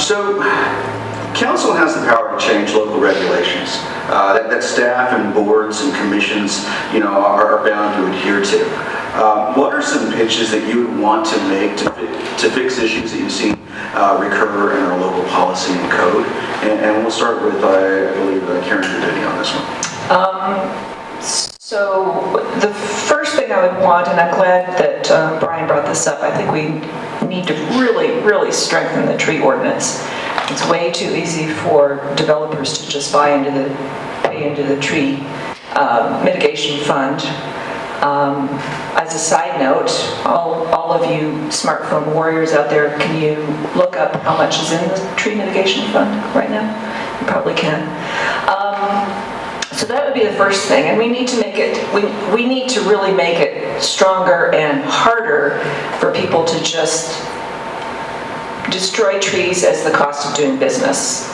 So, council has the power to change local regulations that staff and boards and commissions, are bound to adhere to. What are some pitches that you would want to make to fix issues that you've seen recur in our local policy and code? And we'll start with, I believe, Karen DeVinney on this one. So the first thing I would want, and I'm glad that Brian brought this up, I think we need to really strengthen the tree ordinance. It's way too easy for developers to just pay into the tree mitigation fund. As a side note, all of you smartphone warriors out there, can you look up how much is in the tree mitigation fund right now? You probably can. So that would be the first thing, and we need to make it, we need to really make it stronger and harder for people to just destroy trees as the cost of doing business.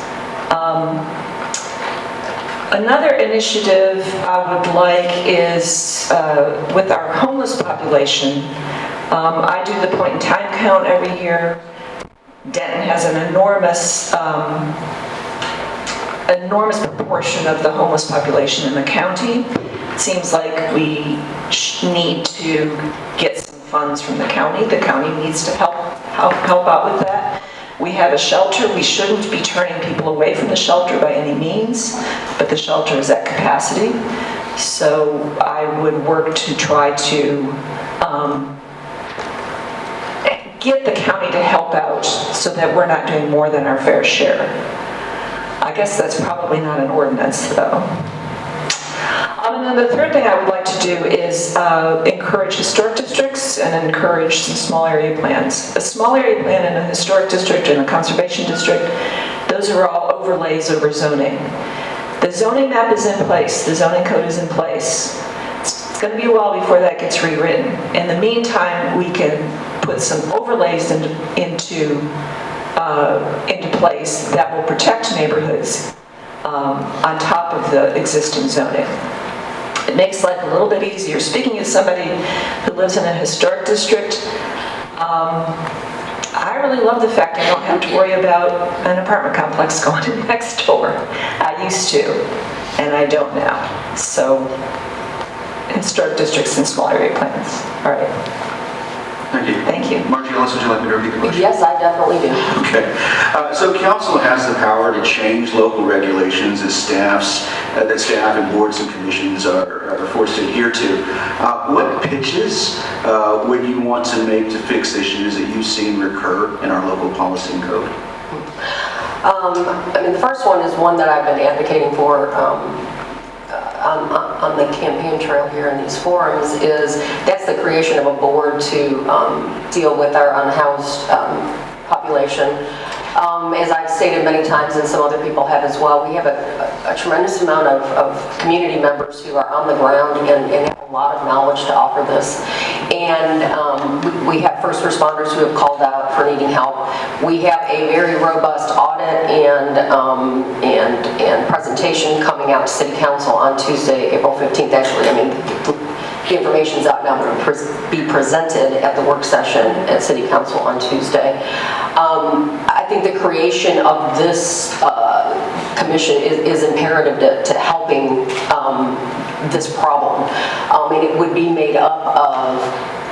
Another initiative I would like is with our homeless population. I do the point in time count every year. Denton has an enormous proportion of the homeless population in the county. It seems like we need to get some funds from the county. The county needs to help out with that. We have a shelter. We shouldn't be turning people away from the shelter by any means, but the shelter is at capacity. So I would work to try to get the county to help out so that we're not doing more than our fair share. I guess that's probably not an ordinance, though. And then the third thing I would like to do is encourage historic districts and encourage some small area plans. A small area plan in a historic district and a conservation district, those are all overlays over zoning. The zoning map is in place. The zoning code is in place. It's going to be a while before that gets rewritten. In the meantime, we can put some overlays into place that will protect neighborhoods on top of the existing zoning. It makes life a little bit easier. Speaking as somebody who lives in a historic district, I really love the fact I don't have to worry about an apartment complex going in next door. I used to, and I don't now. So, historic districts and small area plans. All right. Thank you. Thank you. Margie Ellis, would you like me to repeat the question? Yes, I definitely do. Okay. So council has the power to change local regulations that staff and boards and commissions are forced to adhere to. What pitches would you want to make to fix issues that you've seen recur in our local policy and code? I mean, the first one is one that I've been advocating for on the campaign trail here in these forums, is that's the creation of a board to deal with our unhoused population. As I've stated many times, and some other people have as well, we have a tremendous amount of community members who are on the ground and have a lot of knowledge to offer this. And we have first responders who have called out for needing help. We have a very robust audit and presentation coming out to City Council on Tuesday, April 15th. Actually, I mean, the information's out now, but it'll be presented at the work session at City Council on Tuesday. I think the creation of this commission is imperative to helping this problem. And it would be made up of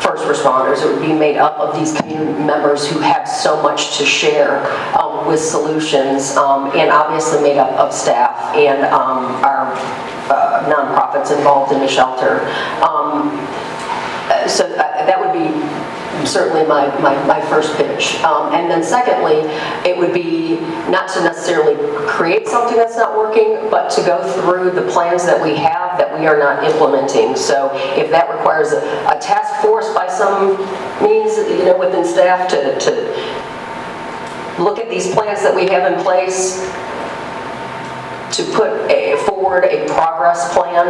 first responders. It would be made up of these community members who have so much to share with solutions, and obviously made up of staff and our nonprofits involved in the shelter. So that would be certainly my first pitch. And then secondly, it would be not to necessarily create something that's not working, but to go through the plans that we have that we are not implementing. So if that requires a task force by some means, within staff to look at these plans that we have in place, to put forward a progress plan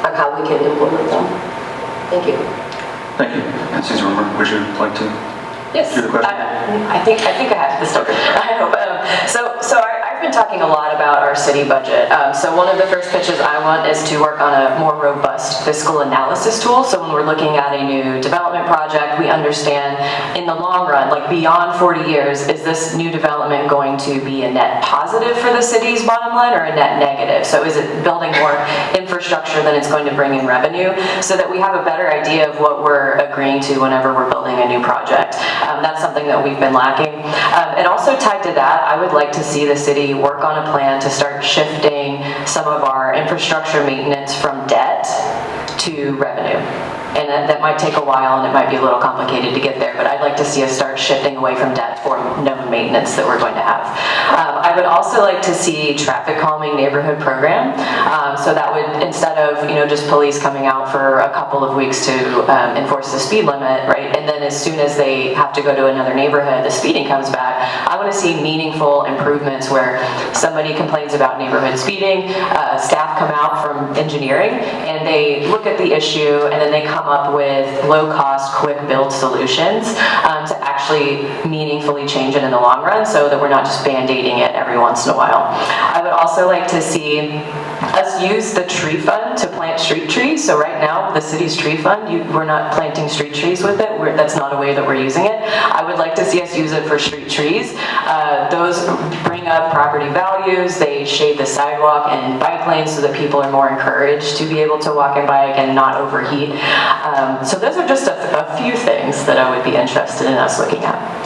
on how we can implement them. Thank you. Thank you. And Suzi Rumohr, would you like to Yes. do the question? I think I have this. Okay. I hope. So I've been talking a lot about our city budget. So one of the first pitches I want is to work on a more robust fiscal analysis tool. So when we're looking at a new development project, we understand in the long run, like beyond 40 years, is this new development going to be a net positive for the city's bottom line or a net negative? So is it building more infrastructure than it's going to bring in revenue, so that we have a better idea of what we're agreeing to whenever we're building a new project. That's something that we've been lacking. And also tied to that, I would like to see the city work on a plan to start shifting some of our infrastructure maintenance from debt to revenue. And that might take a while and it might be a little complicated to get there, but I'd like to see us start shifting away from debt for known maintenance that we're going to have. I would also like to see traffic calming neighborhood program. So that would, instead of, just police coming out for a couple of weeks to enforce the speed limit, right? And then as soon as they have to go to another neighborhood, the speeding comes back. I want to see meaningful improvements where somebody complains about neighborhood speeding, staff come out from engineering and they look at the issue and then they come up with low-cost, quick-build solutions to actually meaningfully change it in the long run, so that we're not just band-aiding it every once in a while. I would also like to see us use the tree fund to plant street trees. So right now, the city's tree fund, we're not planting street trees with it. That's not a way that we're using it. I would like to see us use it for street trees. Those bring up property values. They shade the sidewalk and bike lanes so that people are more encouraged to be able to walk and bike and not overheat. So those are just a few things that I would be interested in us looking at.